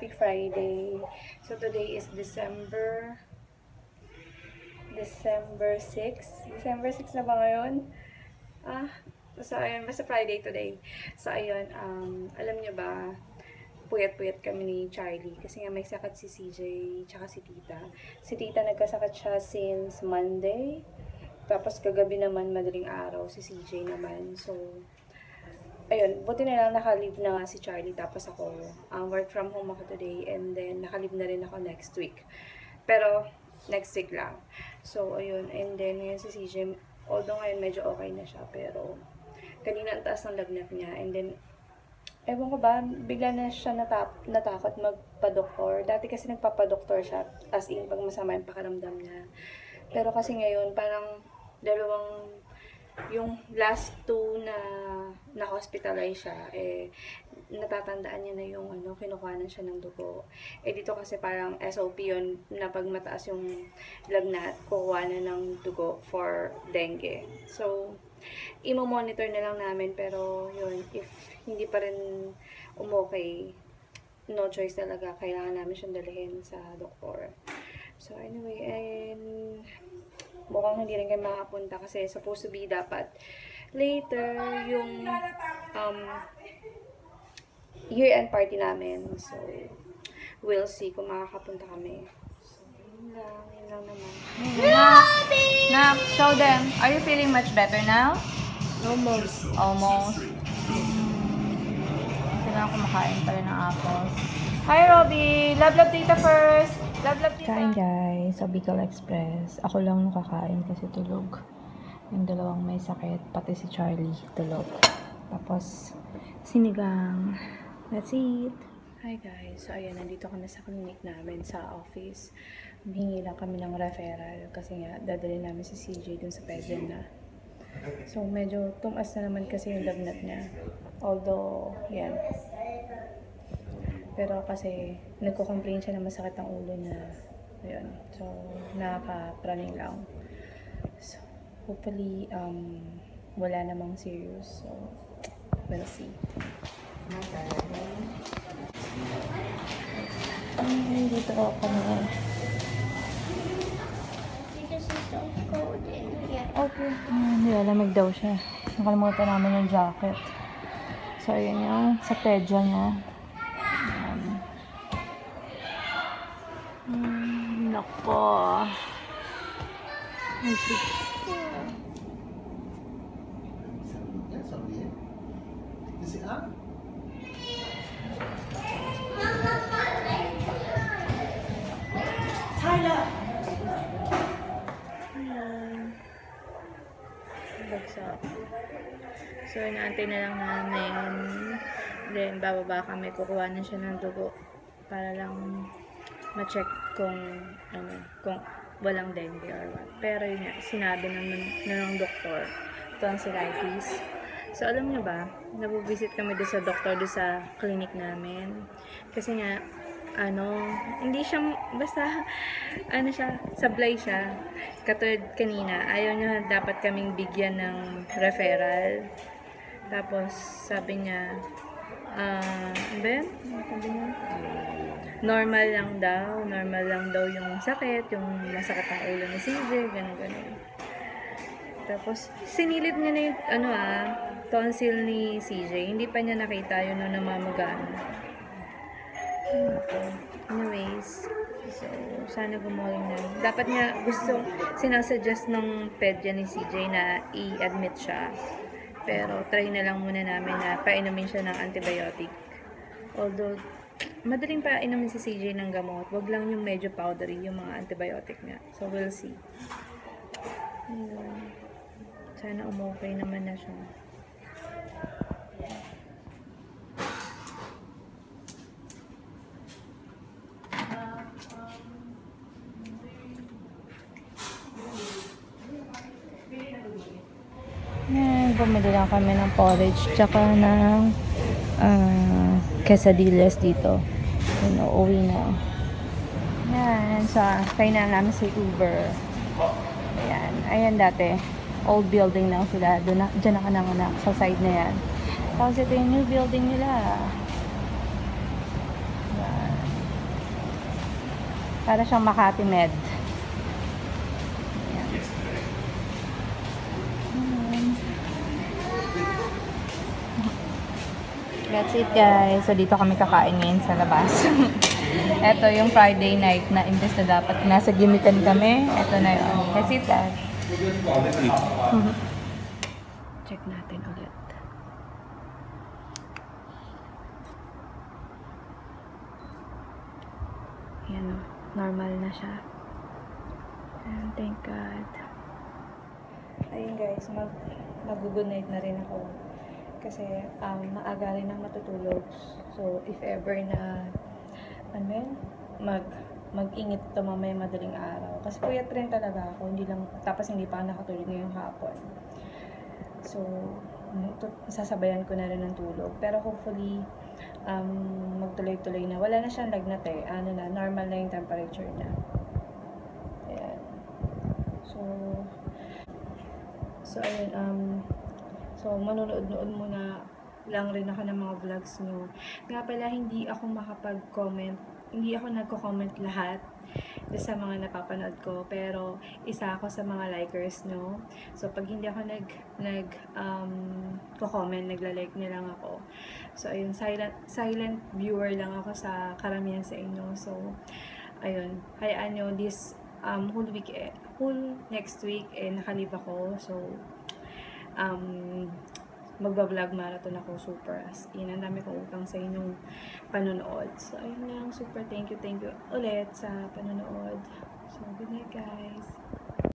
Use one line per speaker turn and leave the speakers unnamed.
Happy Friday. So today is December 6. December 6 na ba ngayon? So ayun, basta Friday today. So ayun, alam nyo ba, puyat-puyat kami ni Charlie kasi nga may sakit si CJ tsaka si Tita. Si Tita nagkasakit siya since Monday. Tapos kagabi naman, madaling araw, si CJ naman. So, ayun, buti na lang naka-leave na nga si Charlie. Tapos ako, work from home ako today. And then, naka-leave na rin ako next week. Pero, next week lang. So, ayun. And then, ngayon si CJ, although ngayon medyo okay na siya. Pero, kanina ang taas ng lagnat niya. And then, ewan ko ba, bigla na siya natakot magpa-doktor. Dati kasi nagpapa-doktor siya. As in, pag masama yung pakiramdam niya. Pero kasi ngayon, parang yung last 2 na hospitalize siya, natatandaan niya na yung kinukuhanan siya ng dugo. Dito kasi parang SOP yun, na pag mataas yung lagnat, kukuha na ng dugo for dengue. So, imo-monitor na lang namin, pero yun, if hindi pa rin umokay, no choice talaga, kailangan namin siyang dalhin sa doktor. So, anyway, and mukhang hindi rin kayo makapunta kasi supposed to be dapat later yung year-end party namin. So, we'll see kung makakapunta kami. So, yun lang naman. Nak, show them. Are you feeling much better now?
Almost.
Kailangan kumakain pa rin ng apples. Hi, Robby! Love Tita first! Love Tita! Kain guys, sa Bicol Express. Ako lang nakakain kasi tulog. Yung dalawang may sakit, pati si Charlie tulog. Tapos, sinigang. That's it! Hi guys, so ayan, nandito kami sa clinic namin sa office. Humingi lang kami ng referral kasi nga, dadalhin namin si CJ dun sa pedya na. So, medyo tumaas na naman kasi yung lagnat niya. Although, yan. Pero kasi, nagko-complain siya na masakit ang ulo niya. Ayun. So, nakaka-praning lang. So, hopefully, wala namang serious. So, we'll see. Dito ako na. Okay. Nilalamig daw siya. Nakalimutan namin yung jacket. So, ayun yung sa pedya niya. Nako. Ay, shit.
Tyler!
Bagsak. So, inaantay na lang namin. Then, bababa kami. Kukuha na siya ng dugo. Para lang ma-check kung walang dengue or what. Pero yun nga, sinabi ng doktor, tonsillitis. So, alam niyo ba, nabubisit kami doon sa doktor, doon sa clinic namin. Kasi nga, hindi siya, basta, siya, sablay siya. Katulad kanina, ayaw niya dapat kaming bigyan ng referral. Tapos, sabi niya, normal lang daw yung sakit, yung masakit ang ulo ni CJ, ganun. Tapos, sinilip niya na yung, tonsil ni CJ. Hindi pa niya nakita yun nung namamagana. Anyways, so, sana gumaling na. Dapat niya, sinasuggest ng pedya ni CJ na i-admit siya. Pero, try na lang muna namin na painumin siya ng antibiotic. Although, madaling pa inumin si CJ ng gamot. Wag lang yung medyo powdery, yung mga antibiotic niya. So, we'll see. Sana umokay naman na siya. Bumili lang kami ng porridge tsaka ng quesadillas dito. Uwi na. Yan. So, kainan namin sa Uber. Ayan dati. Old building lang sila. Diyan ako nanganak sa side na yan. Tapos ito yung new building nila. Yan. Para siyang Makati Med. That's it, guys. So, dito kami kakain ngayon sa labas. Ito yung Friday night na imbes na dapat nasa gimikan kami. Ito na yun. That's it, guys. Check natin ulit. Yan o. Normal na siya. And thank God. Ayun, guys. Mag-good night na rin ako. Kasi maaga rin ang matutulog. So, if ever na mag-ingit ito mamaya madaling araw. Kasi puyat rin talaga ako. Tapos hindi pa nakatulog ngayong hapon. So, sasabayan ko na rin ng tulog. Pero hopefully, magtuloy-tuloy na. Wala na siyang lagnat eh. Normal na yung temperature na. Ayan. So ayun, so, manonood-nood muna lang rin ako ng mga vlogs nyo. Nga pala, hindi ako makapag-comment. Hindi ako nagko-comment lahat sa mga napapanood ko. Pero, isa ako sa mga likers nyo. So, pag hindi ako nag-comment, nagla-like na lang ako. So, ayun, silent viewer lang ako sa karamihan sa inyo. So, ayun, hayaan nyo this whole next week, nakalib ako. So, magba-vlog marathon ako super as in. Ang dami kong utang sa inyong panonood. So, ayun lang. Super thank you ulit sa panonood. So, good night, guys.